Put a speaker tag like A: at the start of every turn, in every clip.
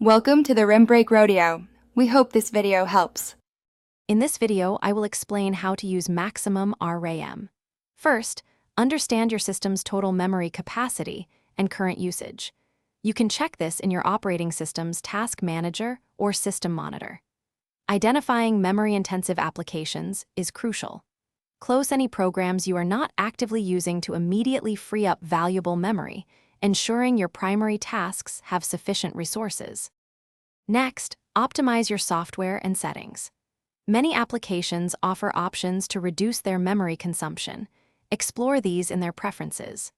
A: Welcome to the Rim Break Rodeo. We hope this video helps.
B: In this video, I will explain how to use maximum RAM. First, understand your system's total memory capacity and current usage. You can check this in your operating system's Task Manager or System Monitor. Identifying memory-intensive applications is crucial. Close any programs you are not actively using to immediately free up valuable memory, ensuring your primary tasks have sufficient resources. Next, optimize your software and settings. Many applications offer options to reduce their memory consumption. Explore these in their preferences.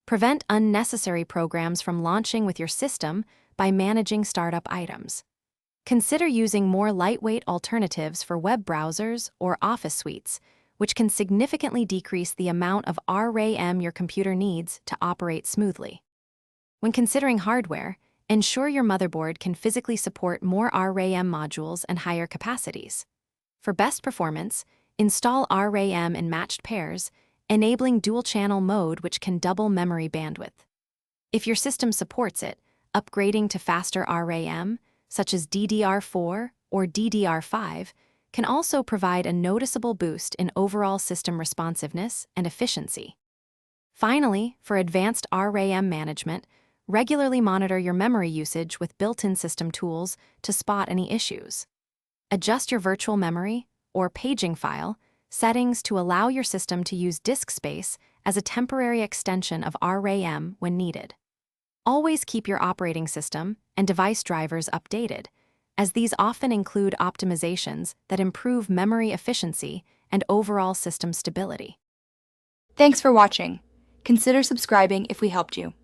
B: Prevent unnecessary programs from launching with your system by managing startup items. Consider using more lightweight alternatives for web browsers or Office suites, which can significantly decrease the amount of RAM your computer needs to operate smoothly. When considering hardware, ensure your motherboard can physically support more RAM modules and higher capacities. For best performance, install RAM in matched pairs, enabling dual-channel mode which can double memory bandwidth. If your system supports it, upgrading to faster RAM, such as DDR4 or DDR5, can also provide a noticeable boost in overall system responsiveness and efficiency. Finally, for advanced RAM management, regularly monitor your memory usage with built-in system tools to spot any issues. Adjust your virtual memory, or paging file, settings to allow your system to use disk space as a temporary extension of RAM when needed. Always keep your operating system and device drivers updated, as these often include optimizations that improve memory efficiency and overall system stability.
A: Thanks for watching. Consider subscribing if we helped you.